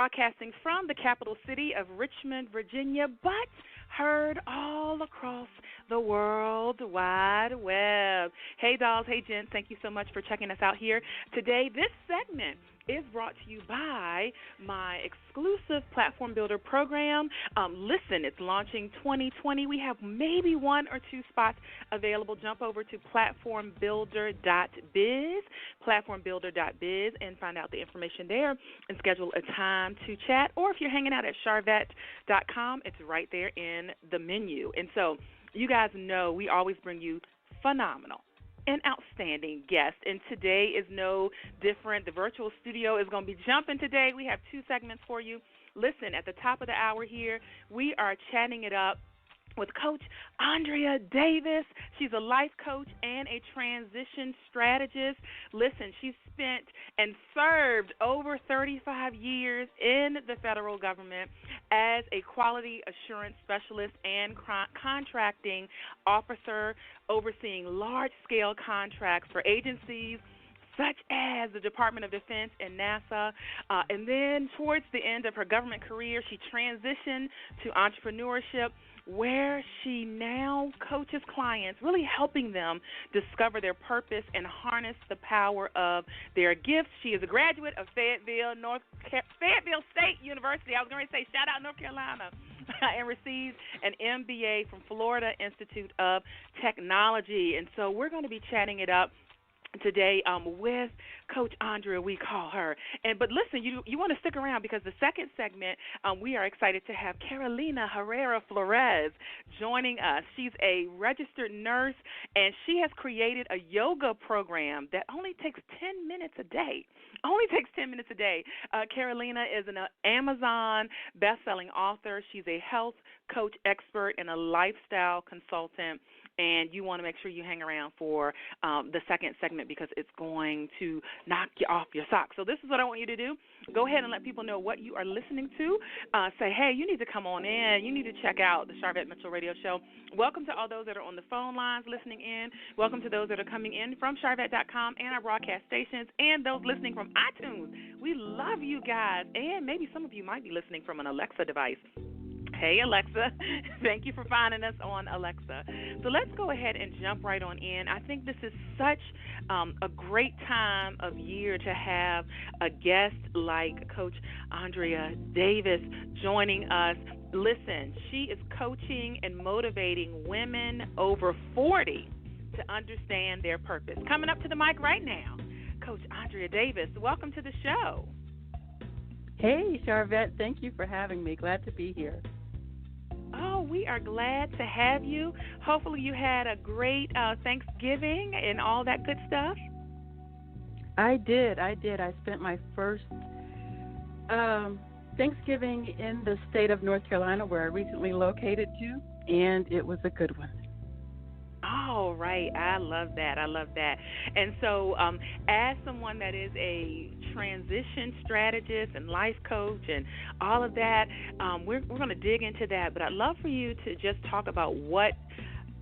broadcasting from the capital city of Richmond, Virginia, but heard all across the World Wide Web. Hey, dolls. Hey, gents. Thank you so much for checking us out here today. This segment is brought to you by my exclusive Platform Builder program. Listen, it's launching 2020. We have maybe one or two spots available. Jump over to platformbuilder.biz, and find out the information there and schedule a time to chat. Or if you're hanging out at Sharvette.com, it's right there in the menu. And so you guys know we always bring you phenomenal, an outstanding guest, and today is no different. The virtual studio is going to be jumping today. We have two segments for you. Listen, at the top of the hour here, we are chatting it up with Coach Andrea Davis. She's a life coach and a transition strategist. Listen, she's spent and served over 35 years in the federal government as a quality assurance specialist and contracting officer, overseeing large-scale contracts for agencies such as the Department of Defense and NASA. And then towards the end of her government career, she transitioned to entrepreneurship, where she now coaches clients, really helping them discover their purpose and harness the power of their gifts. She is a graduate of Fayetteville State University. I was going to say, shout out North Carolina. And received an MBA from Florida Institute of Technology. And so we're going to be chatting it up today with Coach Andrea, we call her. But listen, you want to stick around, because the second segment, we are excited to have Carolina Herrera Flores joining us. She's a registered nurse, and she has created a yoga program that only takes 10 minutes a day. Carolina is an Amazon best-selling author. She's a health coach expert and a lifestyle consultant. And you want to make sure you hang around for the second segment, because it's going to knock you off your socks. So this is what I want you to do. Go ahead and let people know what you are listening to. Say, hey, you need to come on in. You need to check out the Sharvette Mitchell Radio Show. Welcome to all those that are on the phone lines listening in. Welcome to those that are coming in from Sharvette.com and our broadcast stations, and those listening from iTunes. We love you guys. And maybe some of you might be listening from an Alexa device. Hey, Alexa. Thank you for finding us on Alexa. So let's go ahead and jump right on in. I think this is such a great time of year to have a guest like Coach Andrea Davis joining us. Listen, she is coaching and motivating women over 40 to understand their purpose. Coming up to the mic right now, Coach Andrea Davis. Welcome to the show. Hey, Sharvette. Thank you for having me. Glad to be here. Oh, we are glad to have you. Hopefully you had a great Thanksgiving and all that good stuff. I did. I spent my first Thanksgiving in the state of North Carolina, where I recently located to, and it was a good one. All right. I love that. And so as someone that is a transition strategist and life coach and all of that, we're going to dig into that. But I'd love for you to just talk about what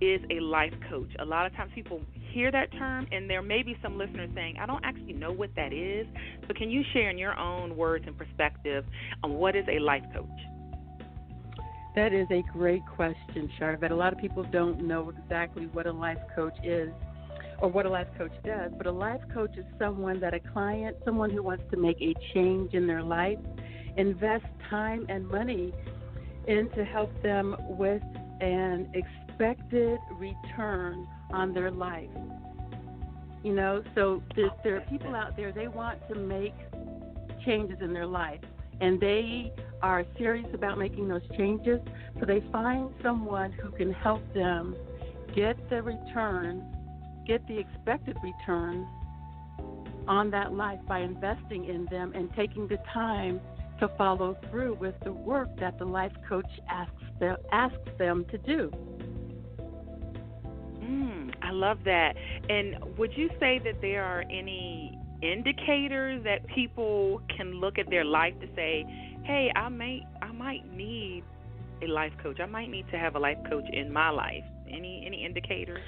is a life coach. A lot of times people hear that term, and there may be some listeners saying, I don't actually know what that is. So can you share in your own words and perspective on what is a life coach? That is a great question, Sharvette. A lot of people don't know exactly what a life coach is or what a life coach does, but a life coach is someone who wants to make a change in their life, invest time and money in to help them with an expected return on their life. You know, so there are people out there, they want to make changes in their life, and they are serious about making those changes, so they find someone who can help them get the expected return on that life by investing in them and taking the time to follow through with the work that the life coach asks them to do. I love that. And would you say that there are any indicators that people can look at their life to say, hey, I might need a life coach. I might need to have a life coach in my life. Any indicators?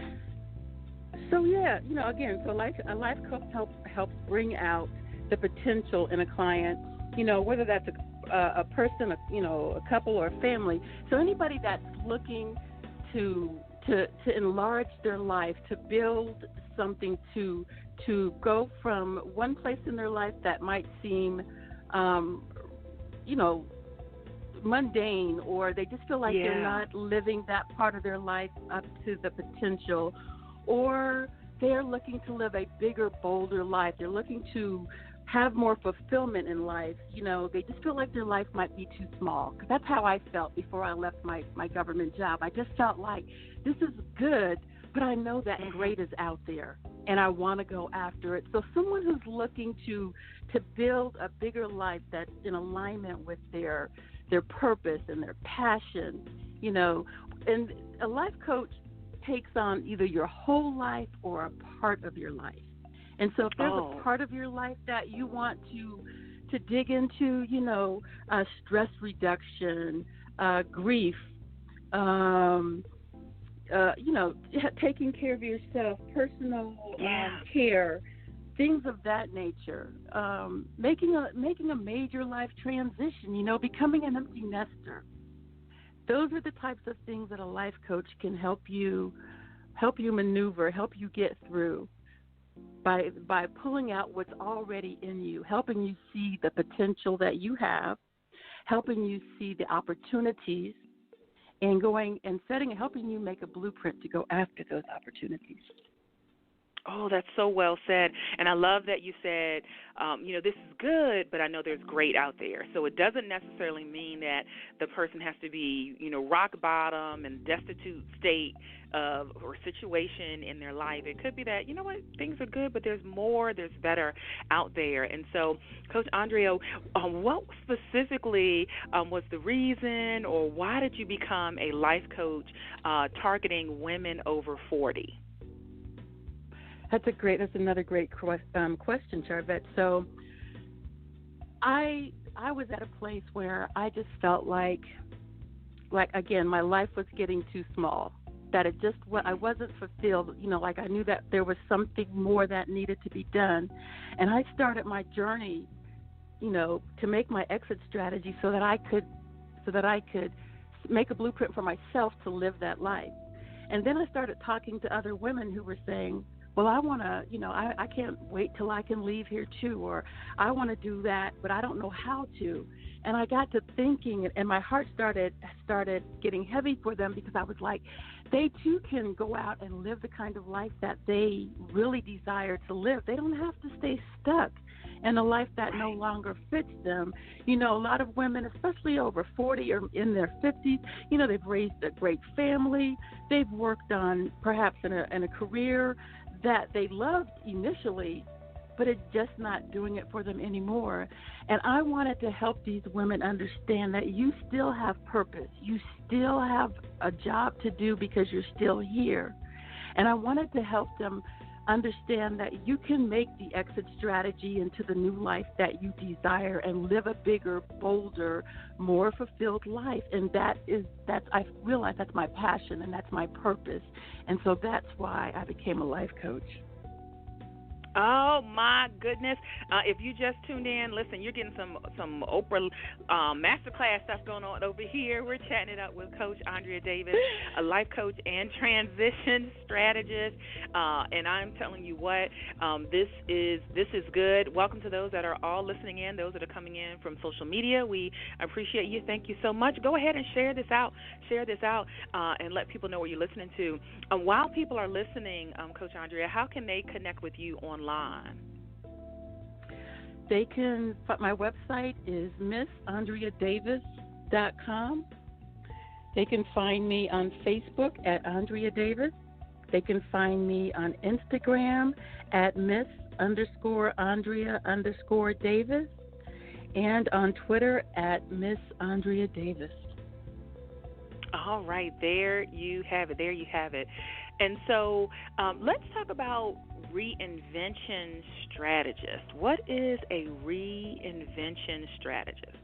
So yeah, again, so a life coach helps bring out the potential in a client. Whether that's a person, a couple or a family. So anybody that's looking to enlarge their life, to build something, to go from one place in their life that might seem, you know, mundane, or they just feel like they're not living that part of their life up to the potential, or they're looking to live a bigger, bolder life. They're looking to have more fulfillment in life. You know, they just feel like their life might be too small. Because that's how I felt before I left my government job. I just felt like this is good, but I know that great is out there, and I want to go after it. So someone who's looking to build a bigger life that's in alignment with their purpose and their passion, you know, and a life coach takes on either your whole life or a part of your life. And so if there's a part of your life that you want to dig into, you know, stress reduction, grief, you know, taking care of yourself, personal care, things of that nature, making a major life transition, you know, becoming an empty nester. Those are the types of things that a life coach can help you maneuver, help you get through by pulling out what's already in you, helping you see the potential that you have, helping you see the opportunities, and helping you make a blueprint to go after those opportunities. Oh, that's so well said. And I love that you said, you know, this is good, but I know there's great out there. So it doesn't necessarily mean that the person has to be, you know, rock bottom and destitute state of or situation in their life. It could be that, you know what, things are good, but there's more, there's better out there. And so, Coach Andrea, what specifically was the reason, or why did you become a life coach targeting women over 40? That's another great question, Sharvette. So I was at a place where I just felt like again, my life was getting too small, that I wasn't fulfilled, you know, like I knew that there was something more that needed to be done. And I started my journey, you know, to make my exit strategy so that I could make a blueprint for myself to live that life. And then I started talking to other women who were saying, well, I want to, you know, I can't wait till I can leave here too, or I want to do that, but I don't know how to. And I got to thinking, and my heart started getting heavy for them, because I was like, they too can go out and live the kind of life that they really desire to live. They don't have to stay stuck in a life that no longer fits them. You know, a lot of women, especially over 40 or in their 50s, you know, they've raised a great family. They've worked on perhaps in a career that they loved initially, but it's just not doing it for them anymore. And I wanted to help these women understand that you still have purpose. You still have a job to do because you're still here. And I wanted to help them understand that you can make the exit strategy into the new life that you desire and live a bigger, bolder, more fulfilled life. And I realize that's my passion and that's my purpose. And so that's why I became a life coach. Oh my goodness! If you just tuned in, listen, you're getting some Oprah masterclass stuff going on over here. We're chatting it up with Coach Andrea Davis, a life coach and transition strategist. And I'm telling you what, this is good. Welcome to those that are all listening in, those that are coming in from social media. We appreciate you. Thank you so much. Go ahead and share this out. And let people know what you're listening to. While people are listening, Coach Andrea, how can they connect with you online? They can, my website is missandreadavis.com. They can find me on Facebook at Andrea Davis. They can find me on Instagram at Miss_Andrea_Davis, and on Twitter at Miss Andrea Davis. All right, there you have it. And so let's talk about reinvention strategist. What is a reinvention strategist?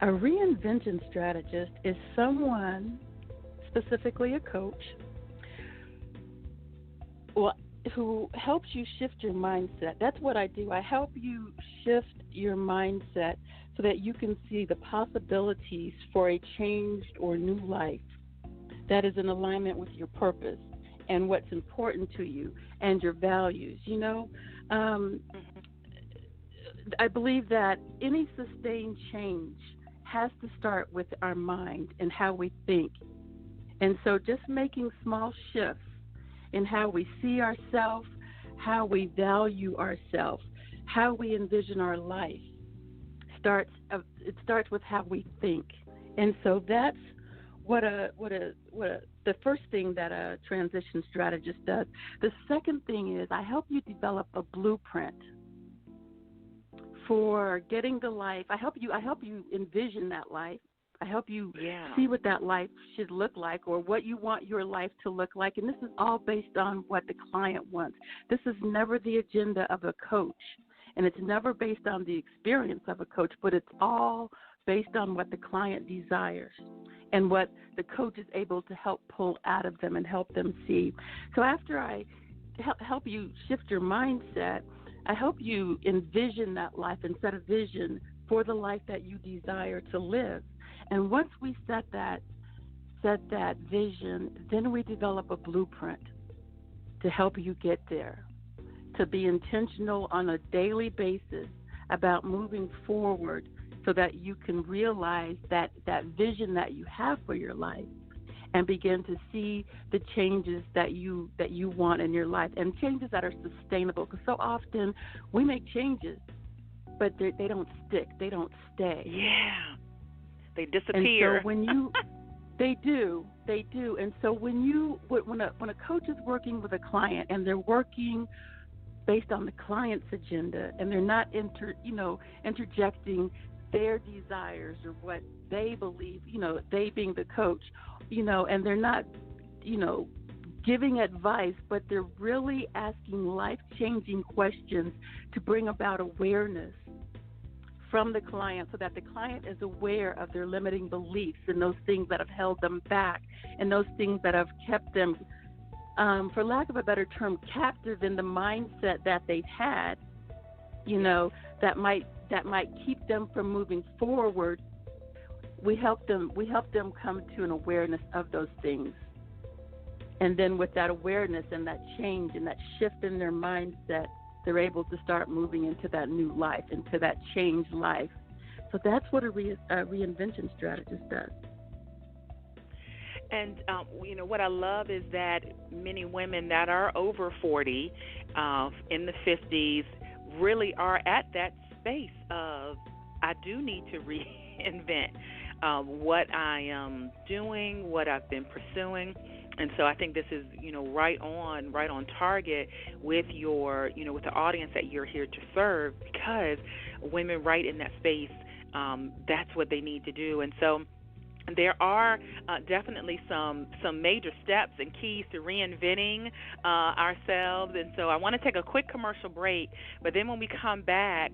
A reinvention strategist is someone, specifically a coach, who helps you shift your mindset. That's what I do. I help you shift your mindset so that you can see the possibilities for a changed or new life that is in alignment with your purpose and what's important to you and your values. I believe that any sustained change has to start with our mind and how we think. And so just making small shifts in how we see ourselves, how we value ourselves, how we envision our life, it starts with how we think. And so that's the first thing that a transition strategist does. The second thing is I help you develop a blueprint for getting the life. I help you envision that life. I help you see what that life should look like or what you want your life to look like. And this is all based on what the client wants. This is never the agenda of a coach, and it's never based on the experience of a coach, but it's all based on what the client desires and what the coach is able to help pull out of them and help them see. So after I help you shift your mindset, I help you envision that life and set a vision for the life that you desire to live. And once we set that vision, then we develop a blueprint to help you get there, to be intentional on a daily basis about moving forward so that you can realize that vision that you have for your life and begin to see the changes that you want in your life, and changes that are sustainable. Because so often we make changes, but they don't stick. They don't stay. Yeah. They disappear. And so when they do. And so when a coach is working with a client and they're working based on the client's agenda and they're not interjecting their desires or what they believe, they being the coach, and they're not, giving advice, but they're really asking life-changing questions to bring about awareness from the client so that the client is aware of their limiting beliefs and those things that have held them back and those things that have kept them, for lack of a better term, captive in the mindset that they've had, that might keep them from moving forward. We help them come to an awareness of those things. And then with that awareness and that change and that shift in their mindset, they're able to start moving into that new life, into that changed life. So that's what a reinvention strategist does. And, what I love is that many women that are over 40, in the 50s, really are at that space of, I do need to reinvent what I am doing, what I've been pursuing. And so I think this is, right on target with your, with the audience that you're here to serve, because women right in that space, that's what they need to do. And so there are definitely some major steps and keys to reinventing ourselves. And so I want to take a quick commercial break, but then when we come back,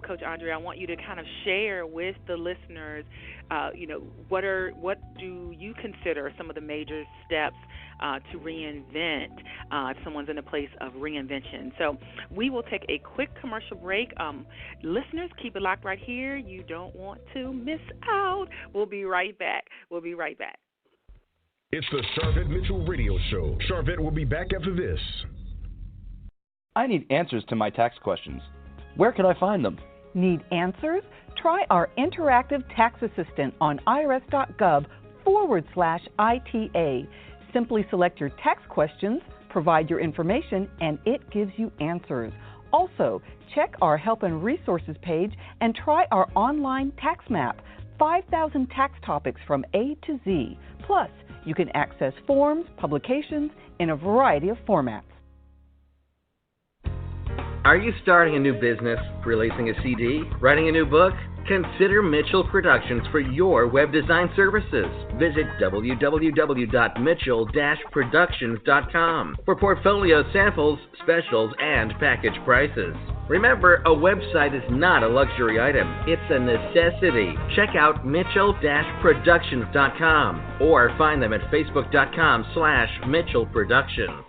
Coach Andrea, I want you to kind of share with the listeners, what do you consider some of the major steps to reinvent if someone's in a place of reinvention. So we will take a quick commercial break. Listeners, keep it locked right here. You don't want to miss out. We'll be right back. It's the Sharvette Mitchell Radio Show. Sharvette will be back after this. I need answers to my tax questions. Where can I find them? Need answers? Try our interactive tax assistant on irs.gov/ITA. Simply select your tax questions, provide your information, and it gives you answers. Also, check our Help and Resources page and try our online tax map. 5,000 tax topics from A to Z. Plus, you can access forms, publications in a variety of formats. Are you starting a new business, releasing a CD, writing a new book? Consider Mitchell Productions for your web design services. Visit www.mitchell-productions.com for portfolio samples, specials, and package prices. Remember, a website is not a luxury item. It's a necessity. Check out mitchell-productions.com or find them at facebook.com/Mitchell Productions.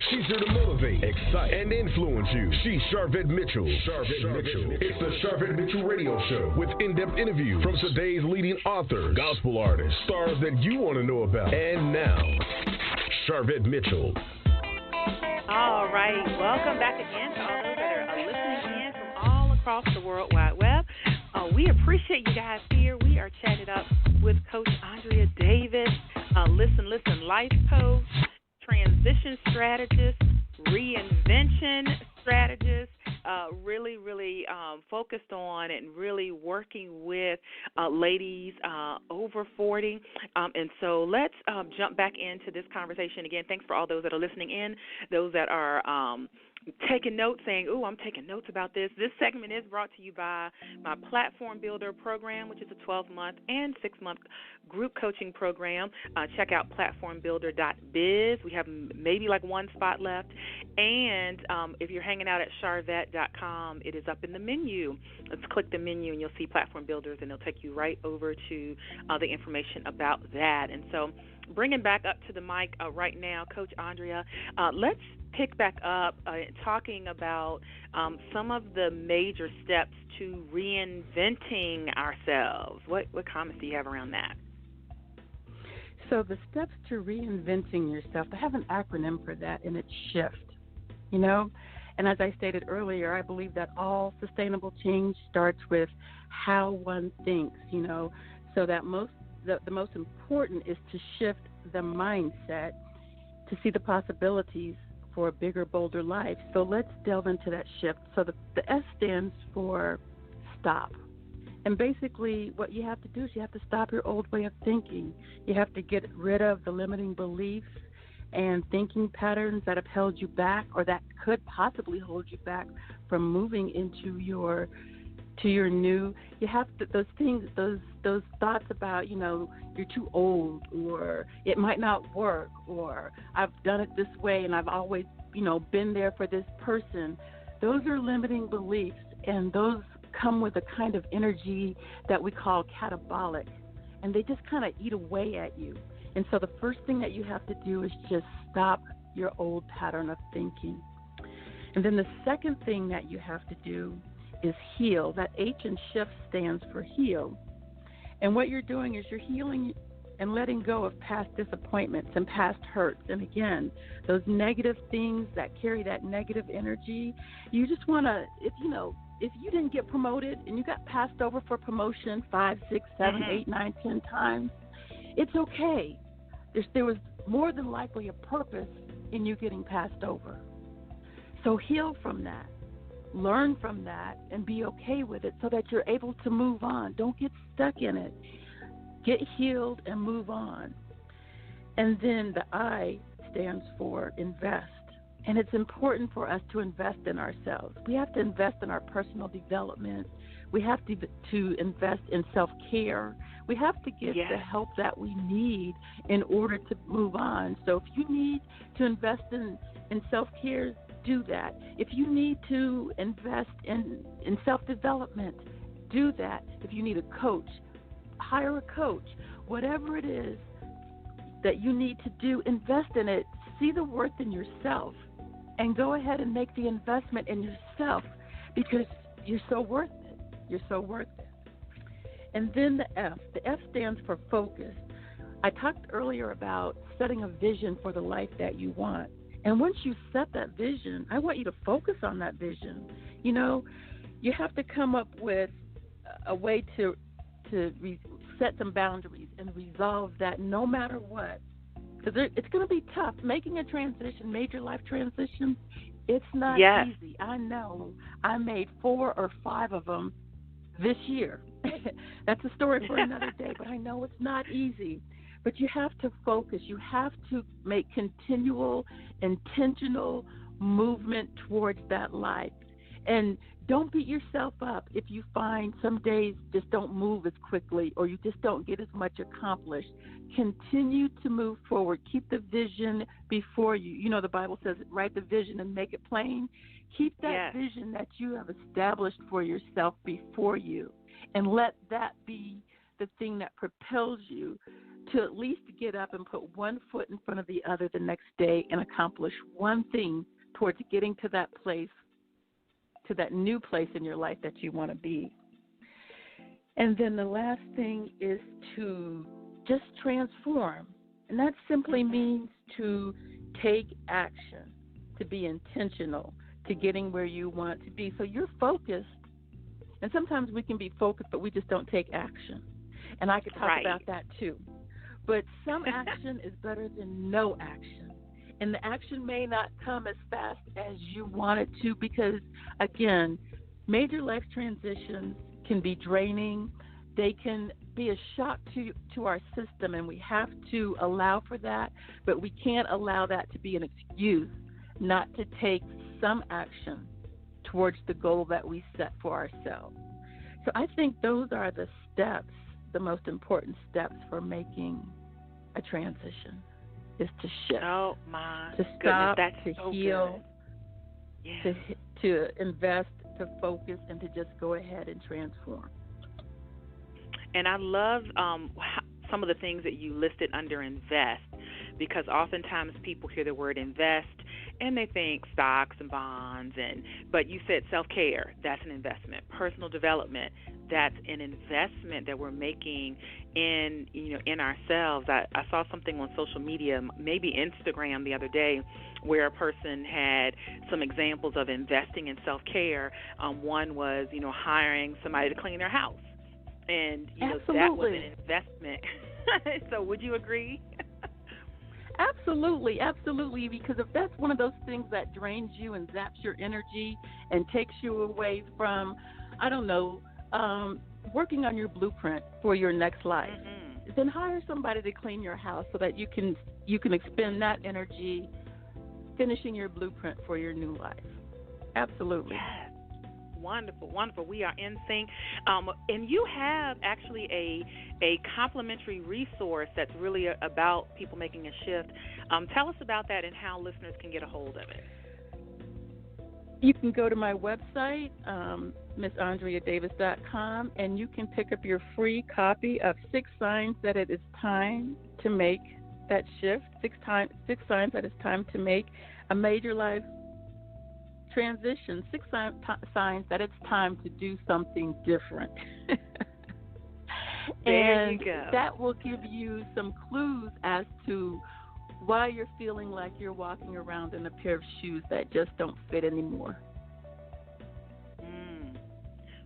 She's here to motivate, excite, and influence you. She's Sharvette Mitchell. It's the Sharvette Mitchell Radio Show with in-depth interviews from today's leading authors, gospel artists, stars that you want to know about. And now, Sharvette Mitchell. All right, welcome back again to all those that are listening in from all across the World Wide Web. We appreciate you guys here. We are chatting up with Coach Andrea Davis, listen, life coach, transition strategist, reinvention strategist, really focused on and really working with ladies over 40. And so let's jump back into this conversation. Again, thanks for all those that are listening in, those that are taking notes, saying, "Ooh, I'm taking notes about this." This segment is brought to you by my Platform Builder program, which is a 12-month and 6-month group coaching program. Check out platformbuilder.biz. We have maybe like one spot left. And if you're hanging out at Sharvette.com, it is up in the menu. Let's click the menu, and you'll see Platform Builders, and it'll take you right over to the information about that. And so bringing back up to the mic right now, Coach Andrea, let's pick back up talking about some of the major steps to reinventing ourselves. What comments do you have around that? So the steps to reinventing yourself, I have an acronym for that, and it's SHIFT, you know. And as I stated earlier, I believe that all sustainable change starts with how one thinks, you know, so that the most important is to shift the mindset to see the possibilities for a bigger, bolder life. So let's delve into that shift. So the S stands for stop. And basically what you have to do is you have to stop your old way of thinking. You have to get rid of the limiting beliefs and thinking patterns that have held you back or that could possibly hold you back from moving into your new. You have to, those thoughts about, you know, you're too old, or it might not work, or I've done it this way and I've always, you know, been there for this person. Those are limiting beliefs, and those come with a kind of energy that we call catabolic, and they just kind of eat away at you. And so the first thing that you have to do is just stop your old pattern of thinking. And then the second thing that you have to do is heal. That H in SHIFT stands for heal. And what you're doing is you're healing and letting go of past disappointments and past hurts. And again, those negative things that carry that negative energy, you just want to, if you didn't get promoted and you got passed over for promotion 5, 6, 7, 8, 9, 10 times, it's okay. There was more than likely a purpose in you getting passed over. So heal from that. Learn from that and be okay with it so that you're able to move on. Don't get stuck in it. Get healed and move on. And then the I stands for invest. And it's important for us to invest in ourselves. We have to invest in our personal development. We have to invest in self-care. We have to get the help that we need in order to move on. So if you need to invest in self-care, do that. If you need to invest in self-development, do that. If you need a coach, hire a coach. Whatever it is that you need to do, invest in it. See the worth in yourself and go ahead and make the investment in yourself because you're so worth it. You're so worth it. And then the F. The F stands for focus. I talked earlier about setting a vision for the life that you want. And once you set that vision, I want you to focus on that vision. You know, you have to come up with a way to set some boundaries and resolve that no matter what. Because it's going to be tough. Making a transition, major life transition, it's not easy. I know. I made 4 or 5 of them this year. That's a story for another day, but I know it's not easy. But you have to focus. You have to make continual, intentional movement towards that life. And don't beat yourself up if you find some days just don't move as quickly or you just don't get as much accomplished. Continue to move forward. Keep the vision before you. You know, the Bible says, write the vision and make it plain. Keep that vision that you have established for yourself before you, and let that be the thing that propels you to at least get up and put one foot in front of the other the next day and accomplish one thing towards getting to that place, to that new place in your life that you want to be. And then the last thing is to just transform. And that simply means to take action, to be intentional, to getting where you want to be. So you're focused. And sometimes we can be focused, but we just don't take action. And I could talk about that too. But some action is better than no action. And the action may not come as fast as you want it to because, again, major life transitions can be draining. They can be a shock to our system, and we have to allow for that. But we can't allow that to be an excuse not to take some action towards the goal that we set for ourselves. So I think those are the steps, the most important steps for making a transition, is to shift. Oh, my to stop, goodness, that's to so heal, good. to invest, to focus, and to just go ahead and transform. And I love some of the things that you listed under invest, because oftentimes people hear the word invest and they think stocks and bonds, but you said self-care, that's an investment. Personal development, that's an investment that we're making in ourselves. I saw something on social media, maybe Instagram the other day, where a person had some examples of investing in self-care. One was, hiring somebody to clean their house. And, that was an investment. So would you agree? Absolutely, absolutely, because if that's one of those things that drains you and zaps your energy and takes you away from, working on your blueprint for your next life, then hire somebody to clean your house so that you can expend that energy finishing your blueprint for your new life. Absolutely. Yes. Wonderful, wonderful. We are in sync. And you have actually a complimentary resource that's really about people making a shift. Tell us about that and how listeners can get a hold of it. You can go to my website, MissAndreaDavis.com, and you can pick up your free copy of 6 Signs That It Is Time to Make That Shift, 6 signs that it's time to make a major life transition, 6 signs that it's time to do something different. There you go. That will give you some clues as to why you're feeling like you're walking around in a pair of shoes that just don't fit anymore.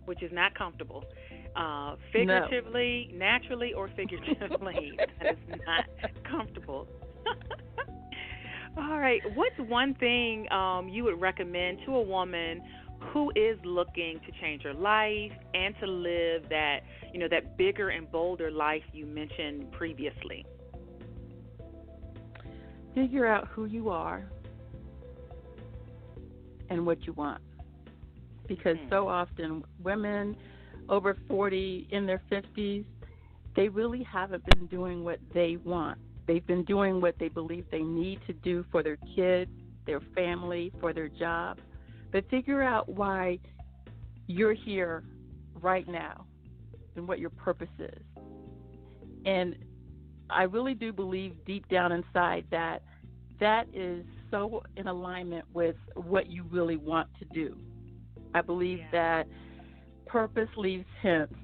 Which is not comfortable. Figuratively, naturally, or figuratively. That is not comfortable. All right. What's one thing you would recommend to a woman who is looking to change her life and to live that, that bigger and bolder life you mentioned previously? Figure out who you are and what you want. Because so often women over 40, in their 50s, they really haven't been doing what they want. They've been doing what they believe they need to do for their kids, their family, for their job. But figure out why you're here right now and what your purpose is. And I really do believe deep down inside that is so in alignment with what you really want to do. I believe that purpose leaves hints.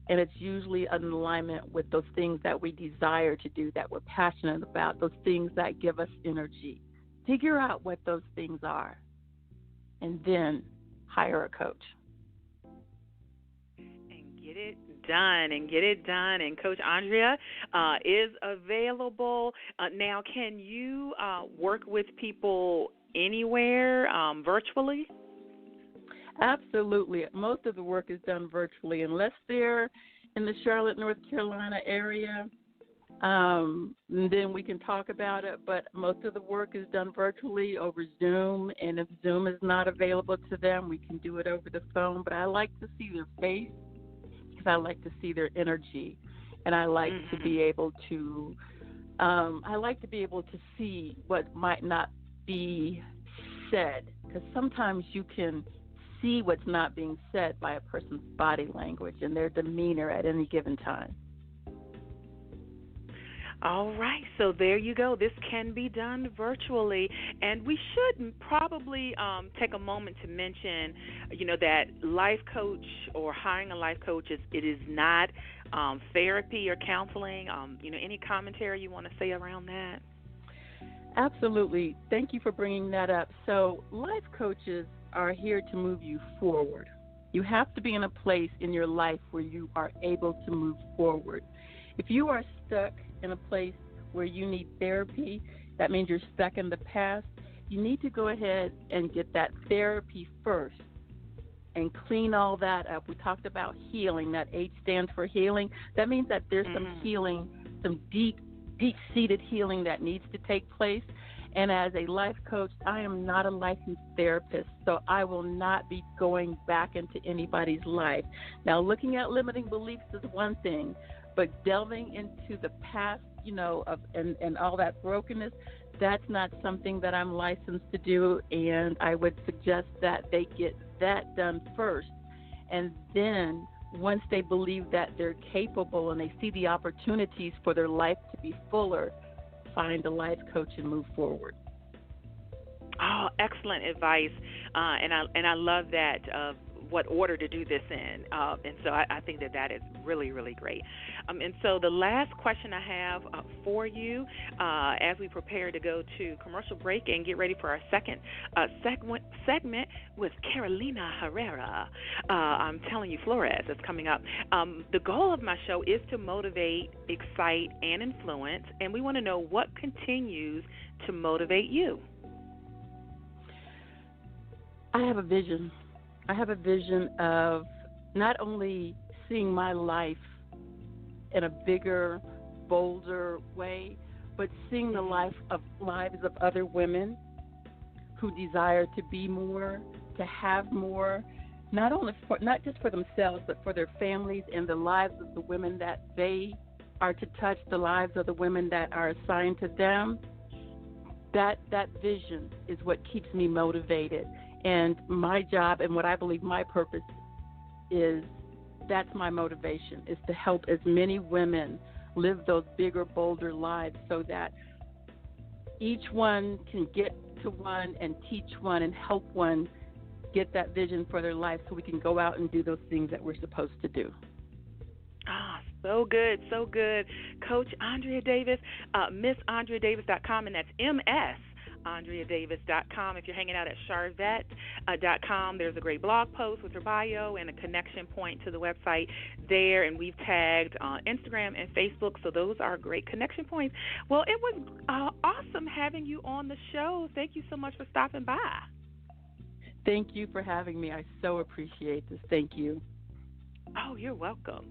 And it's usually in alignment with those things that we desire to do, that we're passionate about, those things that give us energy. Figure out what those things are, and then hire a coach. And get it done. And Coach Andrea is available. Now, can you work with people anywhere virtually? Absolutely. Most of the work is done virtually, unless they're in the Charlotte, North Carolina area. Then we can talk about it, but most of the work is done virtually over Zoom, and if Zoom is not available to them, we can do it over the phone. But I like to see their face because I like to see their energy, and I like to be able to see what might not be said, because sometimes you can see what's not being said by a person's body language and their demeanor at any given time. All right, so there you go. This can be done virtually, and we should probably take a moment to mention, that life coach or hiring a life coach it is not therapy or counseling. Any commentary you want to say around that? Absolutely. Thank you for bringing that up. So life coaches are here to move you forward. You have to be in a place in your life where you are able to move forward. If you are stuck in a place where you need therapy, that means you're stuck in the past, you need to go ahead and get that therapy first and clean all that up. We talked about healing. That H stands for healing. That means that there's some healing, some deep-seated healing that needs to take place. And as a life coach, I am not a licensed therapist, so I will not be going back into anybody's life. Now, looking at limiting beliefs is one thing, but delving into the past, and all that brokenness, that's not something that I'm licensed to do, and I would suggest that they get that done first. And then once they believe that they're capable and they see the opportunities for their life to be fuller, find a life coach and move forward. Oh, excellent advice, and I love that what order to do this in, and so I think that is really, really great. And so the last question I have for you as we prepare to go to commercial break and get ready for our second segment with Carolina Herrera, I'm telling you, Flores is coming up. The goal of my show is to motivate, excite, and influence, and we want to know what continues to motivate you. I have a vision. I have a vision of not only seeing my life in a bigger, bolder way, but seeing the lives of other women who desire to be more, to have more, not just for themselves, but for their families and the lives of the women that they are to touch, the lives of the women that are assigned to them. That vision is what keeps me motivated. And my job and what I believe my purpose is, that's my motivation, is to help as many women live those bigger, bolder lives so that each one can get to one and teach one and help one get that vision for their life so we can go out and do those things that we're supposed to do. Ah, so good, so good. Coach Andrea Davis, MissAndreaDavis.com, and that's MS. AndreaDavis.com. If you're hanging out at Sharvette.com, there's a great blog post with her bio and a connection point to the website there, and we've tagged Instagram and Facebook, so those are great connection points. Well, it was awesome having you on the show. Thank you so much for stopping by. Thank you for having me. I so appreciate this. Thank you. Oh, you're welcome.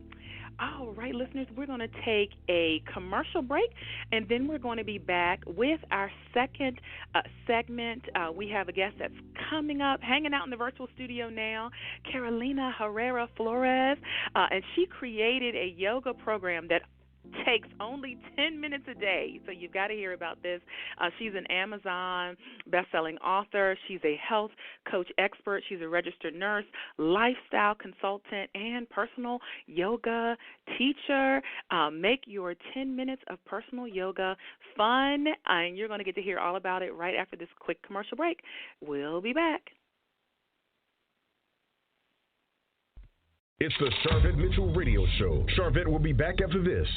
All right, listeners, we're going to take a commercial break, and then we're going to be back with our second segment. We have a guest that's coming up, hanging out in the virtual studio now, Carolina Herrera Flores, and she created a yoga program that takes only 10 minutes a day, so you've got to hear about this. She's an Amazon best-selling author. She's a health coach expert. She's a registered nurse, lifestyle consultant, and personal yoga teacher. Make your 10 minutes of personal yoga fun, and you're going to get to hear all about it right after this quick commercial break. We'll be back. It's the Sharvette Mitchell Radio Show. Sharvette will be back after this.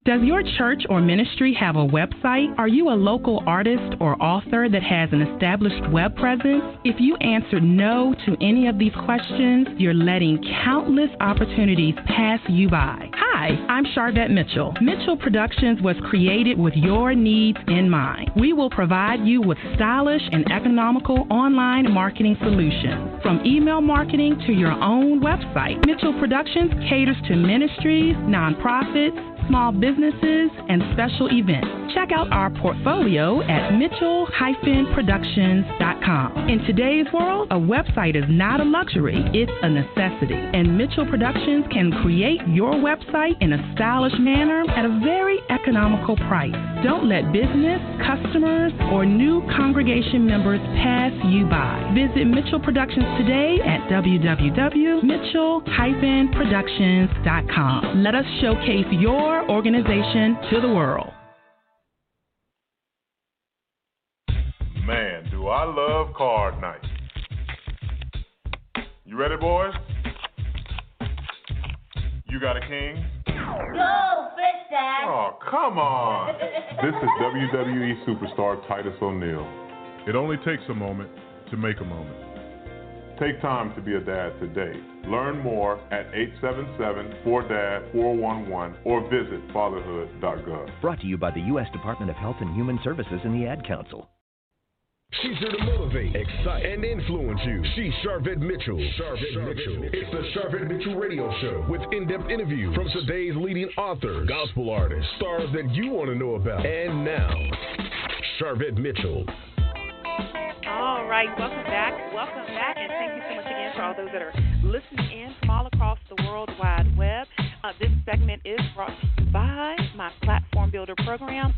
Does your church or ministry have a website? Are you a local artist or author that has an established web presence? If you answered no to any of these questions, you're letting countless opportunities pass you by. Hi, I'm Sharvette Mitchell. Mitchell Productions was created with your needs in mind. We will provide you with stylish and economical online marketing solutions. From email marketing to your own website, Mitchell Productions caters to ministries, nonprofits, small businesses, and special events. check out our portfolio at Mitchell-Productions.com. In today's world, a website is not a luxury, it's a necessity. And Mitchell Productions can create your website in a stylish manner at a very economical price. Don't let business, customers, or new congregation members pass you by. Visit Mitchell Productions today at www.mitchell-productions.com. Let us showcase your organization to the world. Man, do I love card night. You ready, boys? You got a king? Go, Fish Dad! Oh, come on. This is WWE superstar Titus O'Neil. It only takes a moment to make a moment. Take time to be a dad today. Learn more at 877-4DAD-411 or visit fatherhood.gov. Brought to you by the U.S. Department of Health and Human Services and the Ad Council. She's here to motivate, excite, and influence you. She's Sharvette Mitchell. It's the Sharvette Mitchell Radio Show with in-depth interviews from today's leading authors, gospel artists, stars that you want to know about. And now, Sharvette Mitchell. All right, welcome back, and thank you so much again for all those that are listening in from all across the World Wide Web. This segment is brought to you by my Platform Builder program,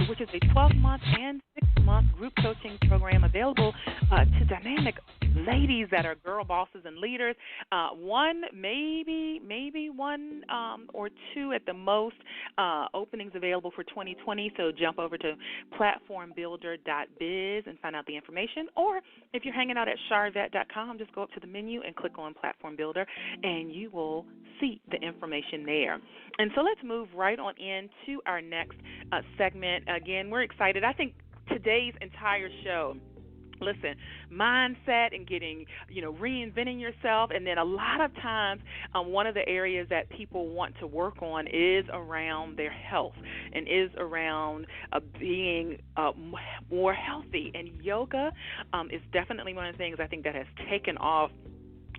which is a 12-month and 6-month group coaching program available to dynamic ladies that are girl bosses and leaders. One, maybe one or two at the most openings available for 2020. So jump over to platformbuilder.biz and find out the information. Or if you're hanging out at Sharvette.com, just go up to the menu and click on Platform Builder, and you will see the information there. And so let's move right on into our next segment. Again, we're excited. I think today's entire show, listen, mindset and getting, reinventing yourself. And then a lot of times one of the areas that people want to work on is around their health and is around being more healthy. And yoga is definitely one of the things I think that has taken off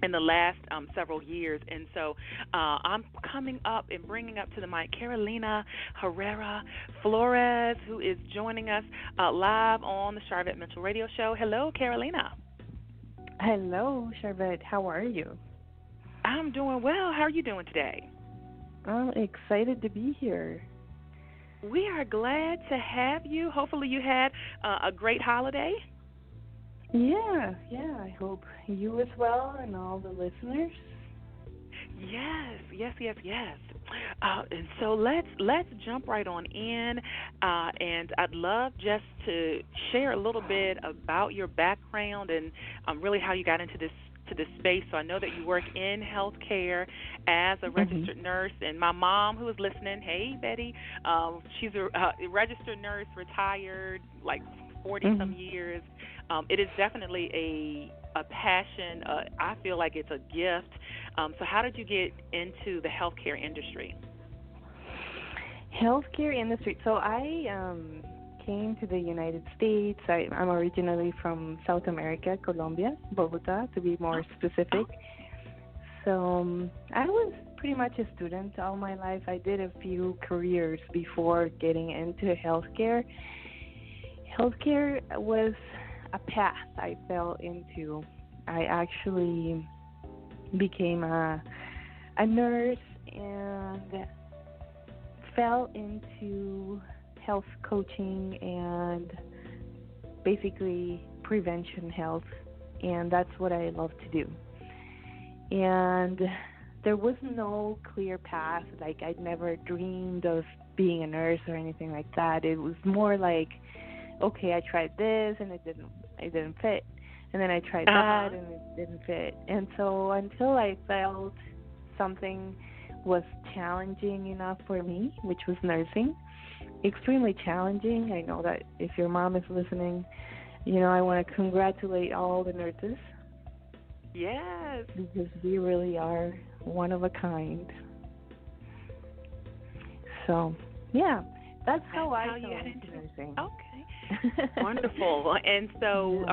in the last several years. And so I'm coming up and bringing up to the mic Carolina Herrera Flores, who is joining us live on the Sharvette Mitchell Radio Show. Hello, Carolina. Hello, Sharvette. How are you? I'm doing well. How are you doing today? I'm excited to be here. We are glad to have you. Hopefully you had a great holiday. Yeah, I hope you as well and all the listeners. Yes. And so let's jump right on in, and I'd love just to share a little bit about your background and really how you got into this space. So I know that you work in healthcare as a registered nurse, and my mom, who is listening, hey Betty, she's a registered nurse, retired, like 40 some years. It is definitely a passion. I feel like it's a gift. So how did you get into the healthcare industry? Healthcare industry. So I came to the United States. I'm originally from South America, Colombia, Bogota, to be more specific. So I was pretty much a student all my life. I did a few careers before getting into healthcare. Healthcare was a path I fell into. I actually became a nurse and fell into health coaching and basically prevention health, and that's what I love to do. And there was no clear path. Like, I'd never dreamed of being a nurse or anything like that. It was more like, okay, I tried this and it didn't fit, and then I tried that and it didn't fit. And so until I felt something was challenging enough for me, which was nursing, extremely challenging. I know that if your mom is listening, I want to congratulate all the nurses. Yes. Because we really are one of a kind. So, yeah, that's how I got into nursing. Okay. Wonderful. And so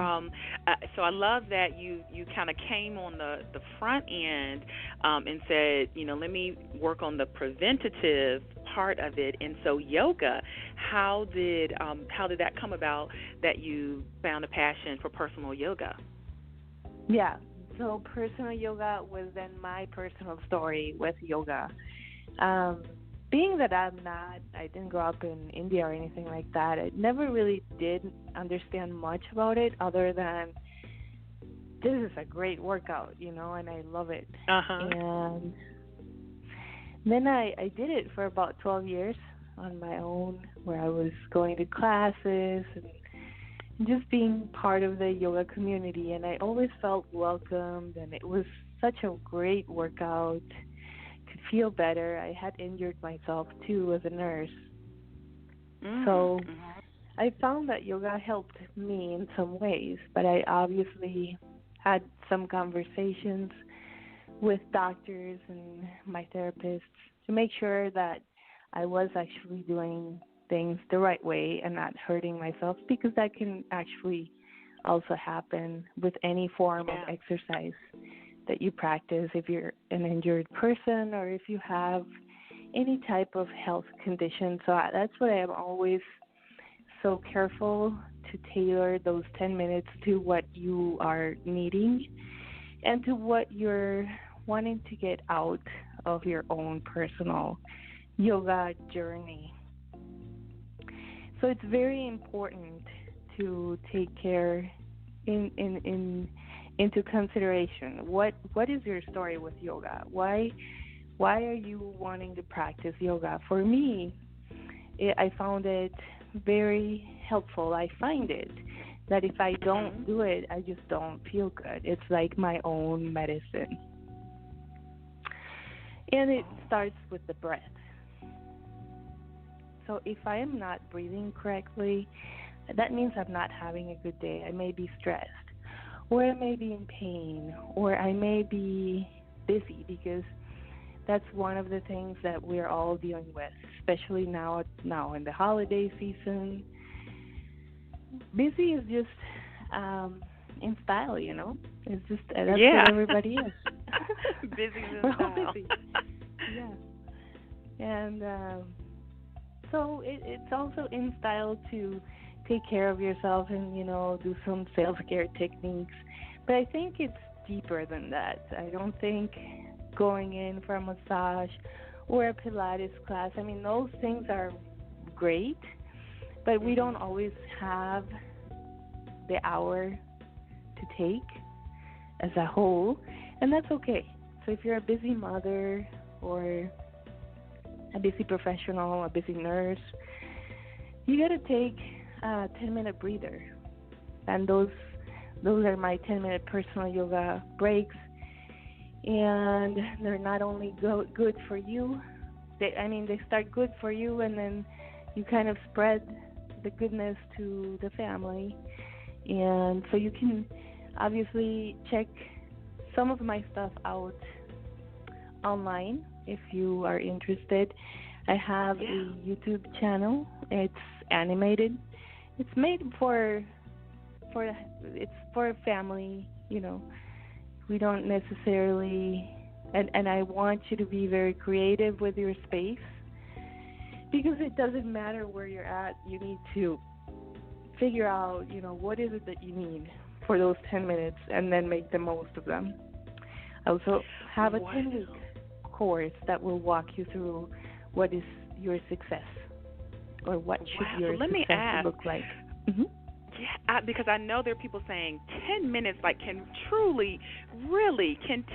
so I love that you kind of came on the front end and said, let me work on the preventative part of it. And so yoga, how did that come about that you found a passion for personal yoga? Yeah. So personal yoga was then my personal story with yoga. Being that I didn't grow up in India or anything like that, I never really did understand much about it other than this is a great workout, and I love it. And then I did it for about 12 years on my own, where I was going to classes and just being part of the yoga community, and I always felt welcomed, and it was such a great workout. Could feel better. I had injured myself too as a nurse. So I found that yoga helped me in some ways, but I obviously had some conversations with doctors and my therapists to make sure that I was actually doing things the right way and not hurting myself, because that can actually also happen with any form of exercise that you practice if you're an injured person or if you have any type of health condition. So that's why I'm always so careful to tailor those 10 minutes to what you are needing and to what you're wanting to get out of your own personal yoga journey. So it's very important to take care into consideration. What is your story with yoga? Why are you wanting to practice yoga? For me, I found it very helpful. I find it that if I don't do it, I just don't feel good. It's like my own medicine. And it starts with the breath. So if I am not breathing correctly, that means I'm not having a good day. I may be stressed, or I may be in pain, or I may be busy, because that's one of the things that we're all dealing with, especially now in the holiday season. Busy is just in style, It's just that's what everybody is. Busy is in style. Busy. Yeah. And so it's also in style to take care of yourself and, do some self-care techniques. But I think it's deeper than that. I don't think going in for a massage or a Pilates class, those things are great, but we don't always have the hour to take as a whole, and that's okay. So if you're a busy mother or a busy professional, a busy nurse, you got to take a 10-minute breather. And those are my 10-minute personal yoga breaks. And they're not only good for you, they start good for you, and then you kind of spread the goodness to the family. And so you can obviously check some of my stuff out online if you are interested. I have a YouTube channel. It's animated. It's made for family, We don't necessarily, and I want you to be very creative with your space, because it doesn't matter where you're at. You need to figure out, what is it that you need for those 10 minutes and then make the most of them. I also have a 10-week course that will walk you through what is your success, or what should your success look like. Mm-hmm. Yeah, because I know there are people saying 10 minutes, can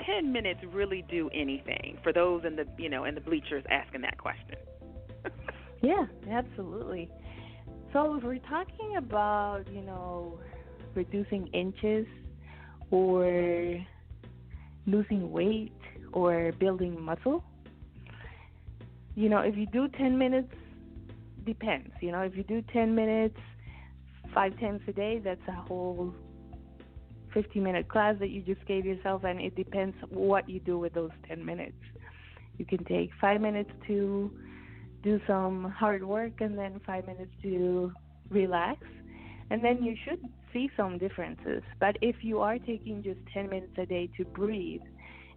10 minutes really do anything? For those in the bleachers asking that question. Yeah, absolutely. So if we're talking about, reducing inches or losing weight or building muscle, if you do 10 minutes, depends. If you do 10 minutes 5 times a day, that's a whole 50-minute class that you just gave yourself, and it depends what you do with those 10 minutes. You can take 5 minutes to do some hard work and then 5 minutes to relax, and then you should see some differences. But if you are taking just 10 minutes a day to breathe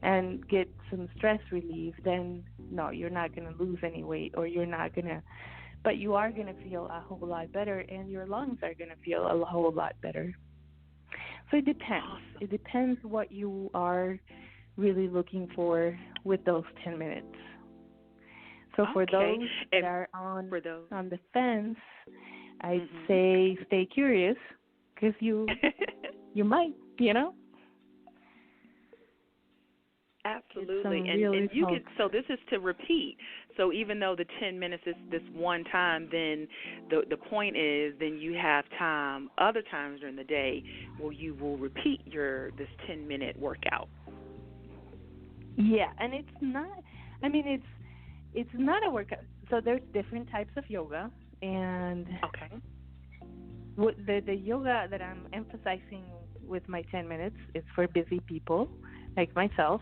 and get some stress relief, then no, you're not going to lose any weight, or you're not going to, but you are going to feel a whole lot better, and your lungs are going to feel a whole lot better. So it depends. Awesome. It depends what you are really looking for with those 10 minutes. So for those that are on the fence, I'd say stay curious, because you might, Absolutely. And you can, so this is to repeat. So even though the 10 minutes is this one time, then the point is then you have time other times during the day where you will repeat this 10-minute workout. Yeah, and it's not, it's not a workout. So there's different types of yoga, and what the yoga that I'm emphasizing with my 10 minutes is for busy people like myself.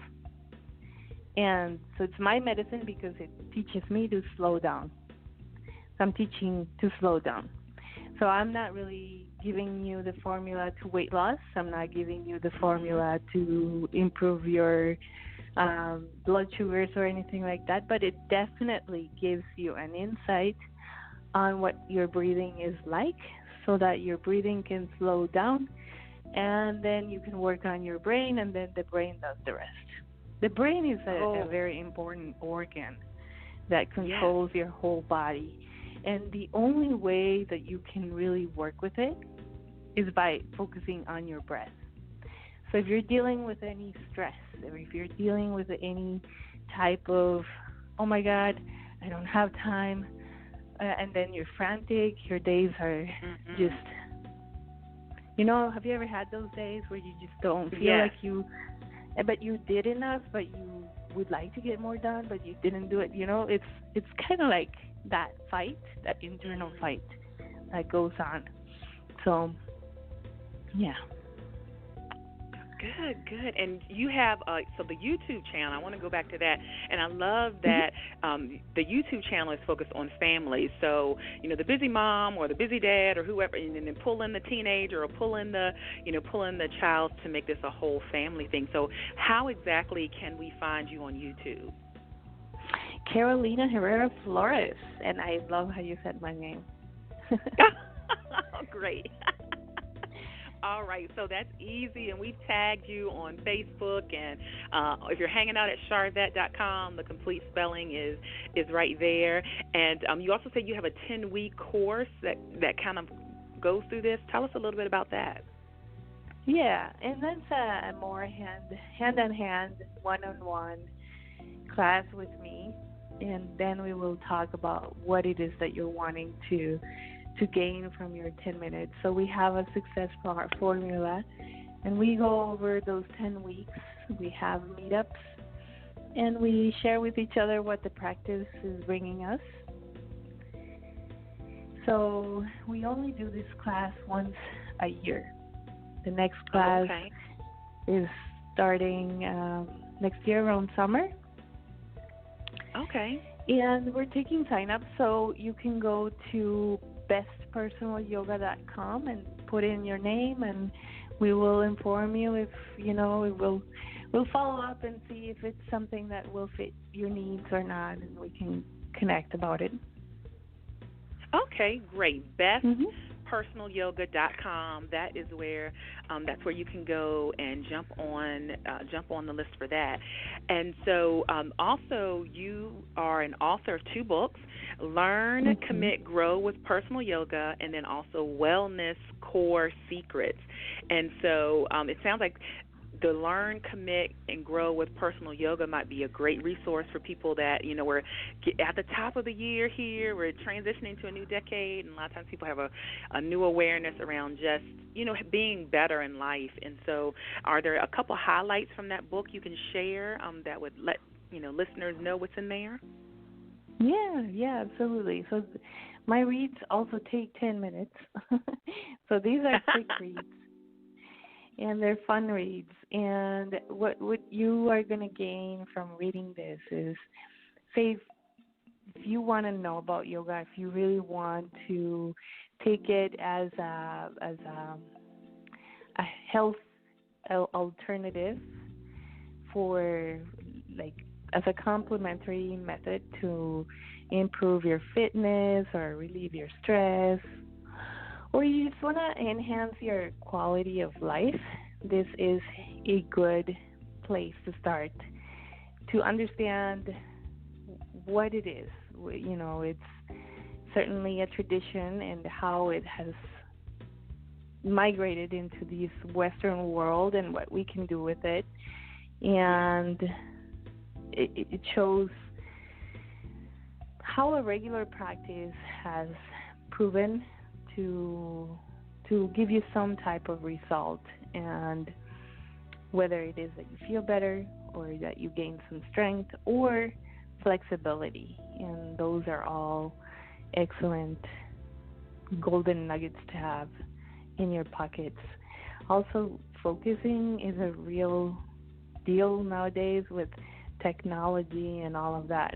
And so it's my medicine because it teaches me to slow down. So I'm teaching to slow down. So I'm not really giving you the formula to weight loss. I'm not giving you the formula to improve your blood sugars or anything like that, but it definitely gives you an insight on what your breathing is like, so that your breathing can slow down, and then you can work on your brain, and then the brain does the rest. The brain is a very important organ that controls your whole body, and the only way that you can really work with it is by focusing on your breath. So if you're dealing with any stress, or if you're dealing with any type of, oh my God, I don't have time, and then you're frantic, your days are just, have you ever had those days where you just don't feel like but you did enough, but you would like to get more done, but you didn't do it, it's kind of like that fight, that internal fight that goes on. So, yeah. Good. And you have so the YouTube channel, I want to go back to that, and I love that the YouTube channel is focused on families. So, the busy mom or the busy dad or whoever, and then pull in the teenager or pull in the child to make this a whole family thing. So how exactly can we find you on YouTube? Carolina Herrera Flores, and I love how you said my name. Great. All right, so that's easy, and we've tagged you on Facebook, and if you're hanging out at Sharvette.com, the complete spelling is right there. And you also said you have a 10-week course that kind of goes through this. Tell us a little bit about that. Yeah, and that's a more hand-on-hand, one-on-one class with me, and then we will talk about what it is that you're wanting to gain from your 10 minutes. So we have a success formula, and we go over those 10 weeks. We have meetups, and we share with each other what the practice is bringing us. So we only do this class once a year. The next class is starting next year around summer. Okay. And we're taking sign-ups, so you can go to bestpersonalyoga.com and put in your name, and we will inform you if, we'll follow up and see if it's something that will fit your needs or not, and we can connect about it. Okay, great. Bestpersonalyoga.com. That is where that's where you can go and jump on the list for that. And so also you are an author of 2 books, Learn, Commit, Grow with Personal Yoga, and then also Wellness Core Secrets. And so it sounds like the Learn, Commit, and Grow with Personal Yoga might be a great resource for people that, we're at the top of the year here. We're transitioning to a new decade, and a lot of times people have a new awareness around just, being better in life. And so are there a couple highlights from that book you can share that would let, listeners know what's in there? Yeah, absolutely. So my reads also take 10 minutes. So these are quick reads. And they're fun reads. And what you are going to gain from reading this is, say, if you want to know about yoga, if you really want to take it as a health alternative for like as a complementary method to improve your fitness or relieve your stress, or you just want to enhance your quality of life, this is a good place to start to understand what it is. You know, it's certainly a tradition and how it has migrated into this Western world and what we can do with it. And it shows how a regular practice has proven to give you some type of result, and whether it is that you feel better or that you gain some strength or flexibility, and those are all excellent golden nuggets to have in your pockets. Also, focusing is a real deal nowadays with technology and all of that.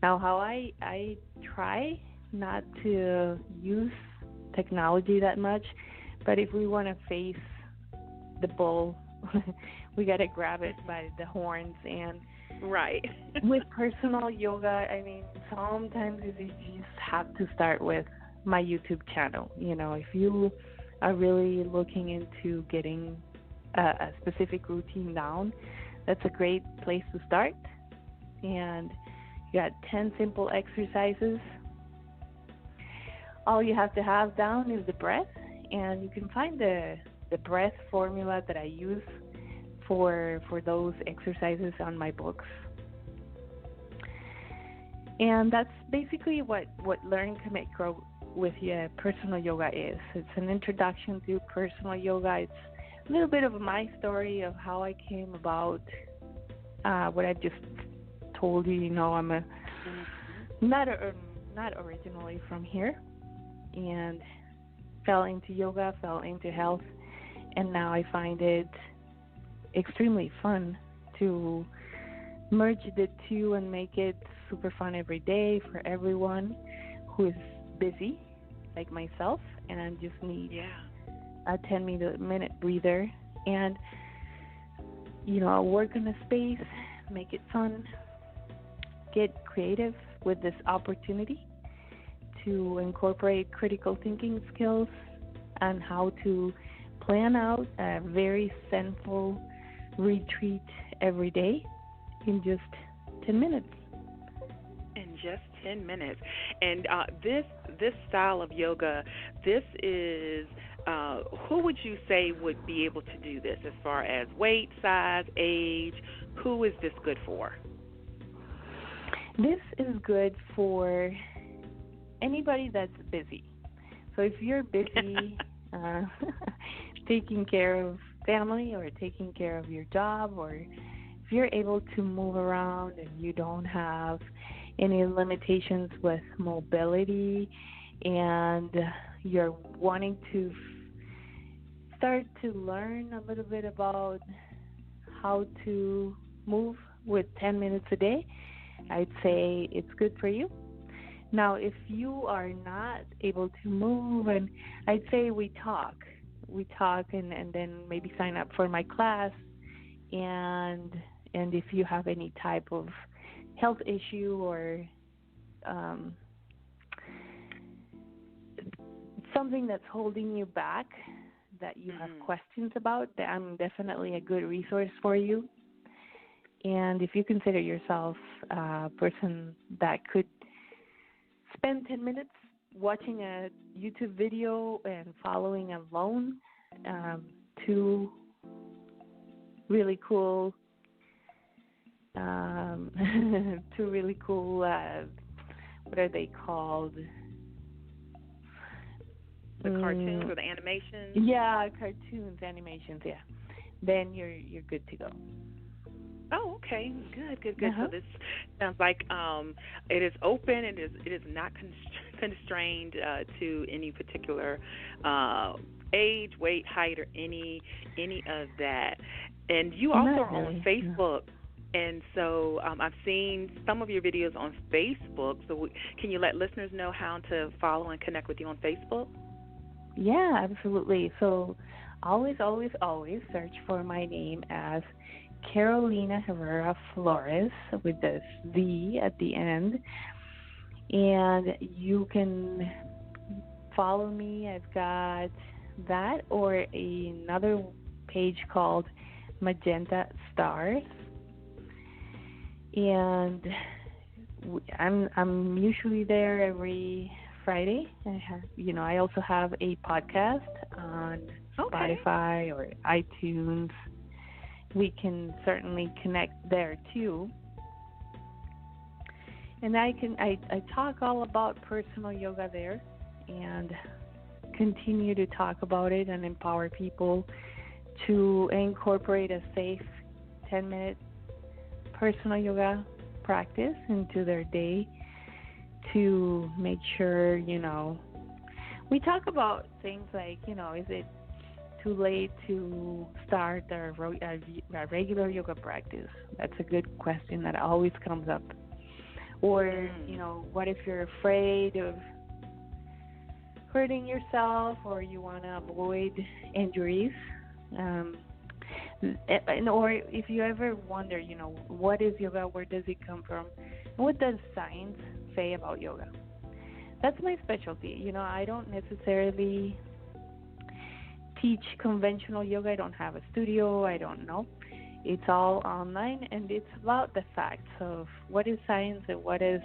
Now, how I try not to use technology that much, but if we want to face the bull, we got to grab it by the horns. And right. With personal yoga, I mean, sometimes you just have to start with my YouTube channel. You know, if you are really looking into getting a specific routine down, that's a great place to start. And you got 10 simple exercises. All you have to have down is the breath, and you can find the breath formula that I use for those exercises on my books. And that's basically what Learn, Commit, Grow with your personal yoga is. It's an introduction to personal yoga. It's a little bit of my story of how I came about what I just told you. You know, I'm not originally from here, and fell into yoga, fell into health, and now I find it extremely fun to merge the two and make it super fun every day for everyone who is busy like myself and just need a 10-minute breather, and you know, work in a space, make it fun, get creative with this opportunity to incorporate critical thinking skills and how to plan out a very sinful retreat every day in just 10 minutes. In just 10 minutes. And this style of yoga, this is, who would you say would be able to do this as far as weight, size, age? Who is this good for? This is good for anybody that's busy. So if you're busy taking care of family or taking care of your job, or if you're able to move around and you don't have any limitations with mobility and you're wanting to start to learn a little bit about how to move with 10 minutes a day, I'd say it's good for you. Now, if you are not able to move, and I'd say we talk and then maybe sign up for my class, and if you have any type of health issue or something that's holding you back that you have questions about, I'm definitely a good resource for you. And if you consider yourself a person that could spend 10 minutes watching a YouTube video and following alone two really cool what are they called? The cartoons or the animations? Yeah, cartoons, animations, yeah. Then you're good to go. Oh, okay. Good. So this sounds like it is open. It is not constrained to any particular age, weight, height, or any of that. And you also are on Facebook. And so I've seen some of your videos on Facebook. So can you let listeners know how to follow and connect with you on Facebook? Yeah, absolutely. So always search for my name as Carolina Herrera Flores with the V at the end. And you can follow me. I've got that or another page called Magenta Stars. And I'm usually there every Friday. I also have a podcast on Spotify or iTunes. We can certainly connect there too. And I talk all about personal yoga there and continue to talk about it and empower people to incorporate a safe 10-minute personal yoga practice into their day to make sure, we talk about things like, is it too late to start a regular yoga practice? That's a good question that always comes up. Or, what if you're afraid of hurting yourself or you want to avoid injuries? Or if you ever wonder, what is yoga? Where does it come from? What does science say about yoga? That's my specialty. I don't necessarily teach conventional yoga. I don't have a studio. I don't know. It's all online, and it's about the facts of what is science and what is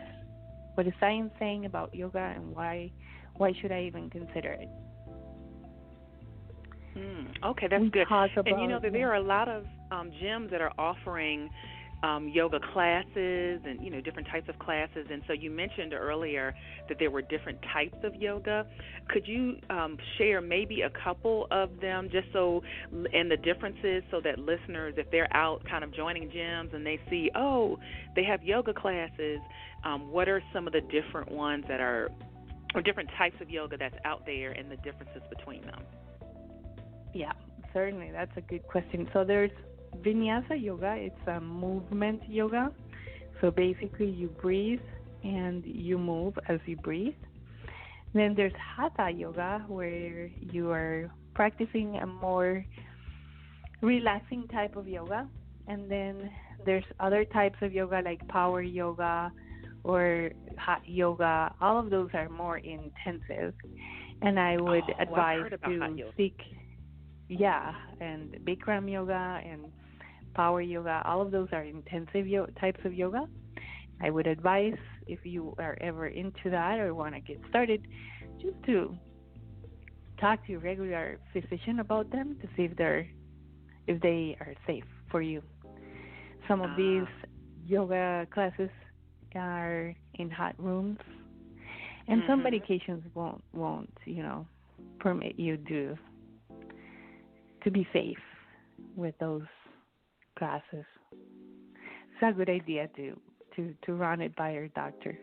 science saying about yoga, and why should I even consider it? Okay, that's good. And there are a lot of gyms that are offering yoga classes and different types of classes. And so you mentioned earlier that there were different types of yoga. Could you share maybe a couple of them, and the differences, so that listeners, if they're out kind of joining gyms and they see, they have yoga classes, what are some of the different ones that are, or different types of yoga that's out there, and the differences between them? Yeah, certainly. That's a good question. So there's Vinyasa yoga. It's a movement yoga. So basically you breathe and you move as you breathe. Then there's Hatha yoga, where you are practicing a more relaxing type of yoga. And then there's other types of yoga like power yoga or hot yoga. All of those are more intensive. And I would advise to seek, and Bikram yoga and power yoga, all of those are intensive types of yoga. I would advise, if you are ever into that or want to get started, just to talk to your regular physician about them to see if they are safe for you. Some of these yoga classes are in hot rooms, and some medications won't permit you to be safe with those classes. It's a good idea to run it by your doctor.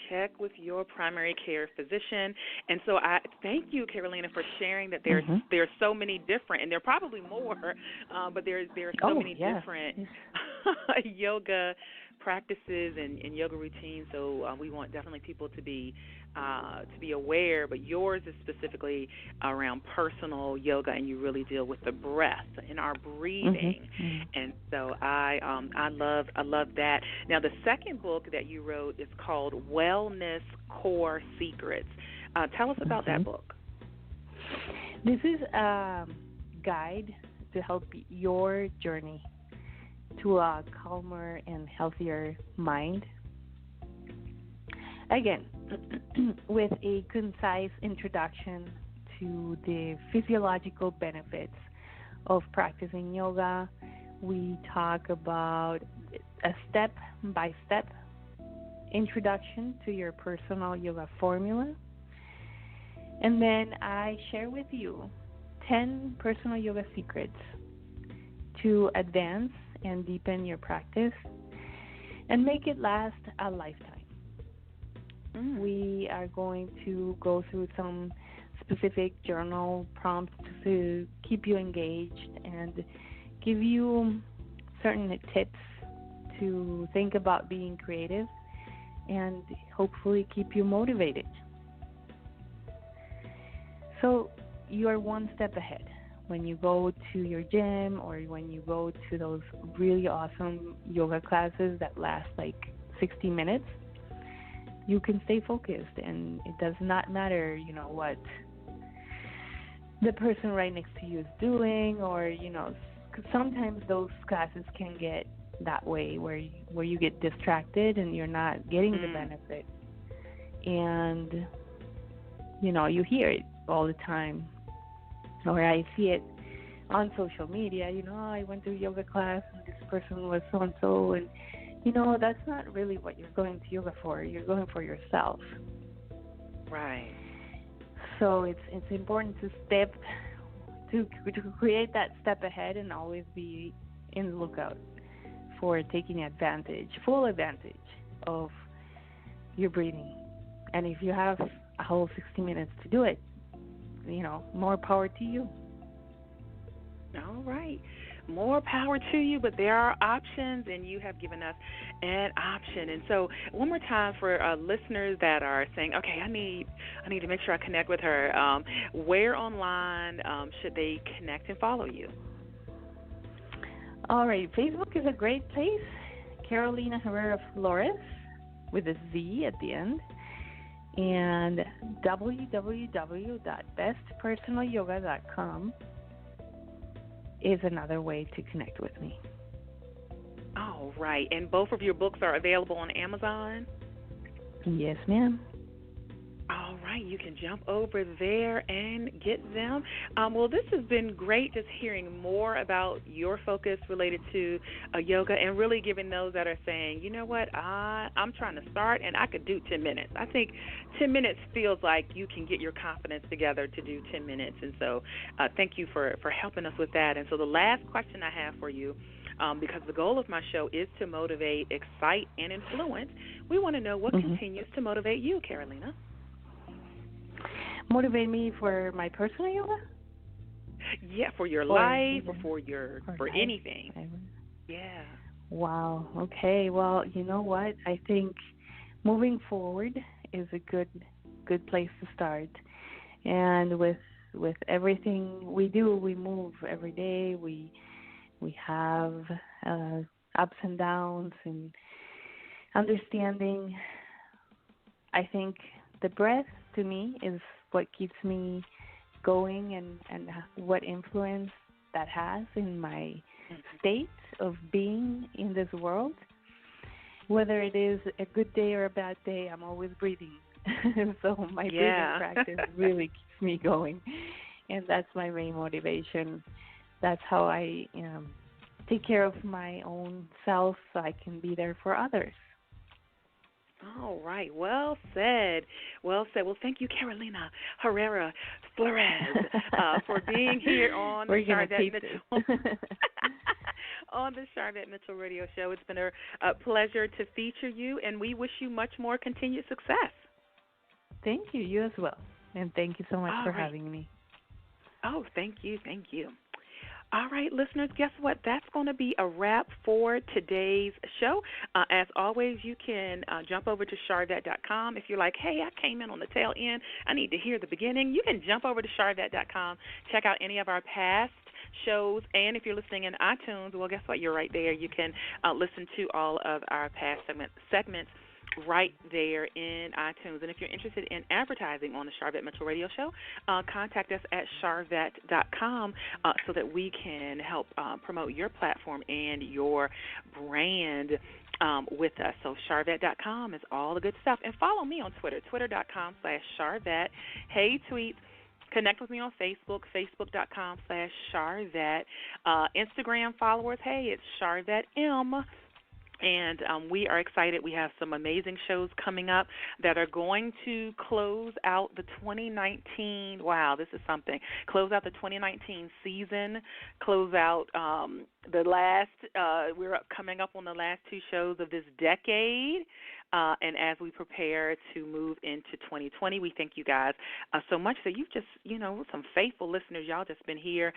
Check with your primary care physician. And so I thank you, Carolina, for sharing that there are so many different, and there are probably more, but there are so many different yoga practices and yoga routines. So we want definitely people to be aware. But yours is specifically around personal yoga, and you really deal with the breath and our breathing. And so I love that. Now the second book that you wrote is called Wellness Core Secrets. Tell us about that book. This is a guide to help your journey to a calmer and healthier mind. Again, with a concise introduction to the physiological benefits of practicing yoga. We talk about a step-by-step introduction to your personal yoga formula. And then I share with you 10 personal yoga secrets to advance and deepen your practice and make it last a lifetime. We are going to go through some specific journal prompts to keep you engaged and give you certain tips to think about being creative and hopefully keep you motivated. So you are one step ahead. when you go to your gym or when you go to those really awesome yoga classes that last like 60 minutes, you can stay focused, and it does not matter, what the person right next to you is doing, or, 'cause sometimes those classes can get that way where you get distracted and you're not getting the benefit. And, you hear it all the time. Or I see it on social media, I went to a yoga class and this person was so-and-so, and, that's not really what you're going to yoga for. You're going for yourself. Right. So it's important to create that step ahead and always be in the lookout for taking full advantage of your breathing. And if you have a whole 60 minutes to do it, more power to you. All right. More power to you, but there are options, and you have given us an option. And so one more time for listeners that are saying, okay, I need to make sure I connect with her, where online should they connect and follow you? All right. Facebook is a great place. Carolina Herrera Flores with a Z at the end. And www.bestpersonalyoga.com is another way to connect with me. All right. And both of your books are available on Amazon? Yes, ma'am. All right. You can jump over there and get them. Well, this has been great just hearing more about your focus related to yoga and really giving those that are saying, you know what, I'm trying to start and I could do 10 minutes. I think 10 minutes feels like you can get your confidence together to do 10 minutes. And so thank you for helping us with that. And so the last question I have for you, because the goal of my show is to motivate, excite, and influence, we want to know what continues to motivate you, Carolina. Motivate me for my personal yoga? Yeah, for your life or for anything. Yeah. Wow. Okay. Well, you know what? I think moving forward is a good place to start. And with everything we do, we move every day. We have ups and downs and understanding. I think the breath to me is what keeps me going and what influence that has in my state of being in this world. Whether it is a good day or a bad day, I'm always breathing. So my breathing practice really keeps me going. And that's my main motivation. That's how I take care of my own self so I can be there for others. All right. Well said. Well said. Well, thank you, Carolina Herrera Flores, for being here on the Sharvette Mitchell on the Sharvette Mitchell Radio Show. It's been a pleasure to feature you, and we wish you much more continued success. Thank you. You as well. And thank you so much for having me. Oh, thank you. Thank you. All right, listeners, guess what? That's going to be a wrap for today's show. As always, you can jump over to Sharvette.com. If you're like, hey, I came in on the tail end, I need to hear the beginning, you can jump over to Sharvette.com, check out any of our past shows, and if you're listening in iTunes, well, guess what? You're right there. You can listen to all of our past segments right there in iTunes. And if you're interested in advertising on the Sharvette Mitchell Radio Show, contact us at Sharvette.com so that we can help promote your platform and your brand with us. So Sharvette.com is all the good stuff. And follow me on Twitter, twitter.com/Sharvette. Hey, tweets. Connect with me on Facebook, facebook.com/Sharvette. Instagram followers, hey, it's Sharvette M. And we are excited. We have some amazing shows coming up that are going to close out the 2019, wow, this is something, close out the 2019 season, close out the last, we're coming up on the last two shows of this decade. And as we prepare to move into 2020, we thank you guys so much. So you've just, some faithful listeners. Y'all just been here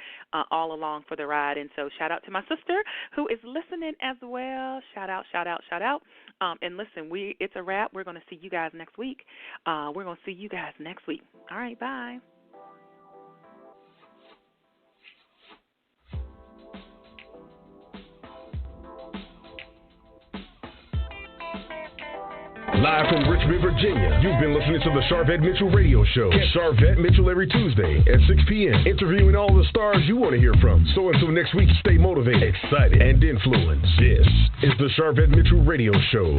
all along for the ride. And so shout out to my sister who is listening as well. Shout out, shout out, shout out. And listen, it's a wrap. We're going to see you guys next week. All right, bye. Live from Richmond, Virginia, you've been listening to the Sharvette Mitchell Radio Show. Catch Sharvette Mitchell every Tuesday at 6 p.m., interviewing all the stars you want to hear from. So until next week, stay motivated, excited, and influenced. This is the Sharvette Mitchell Radio Show.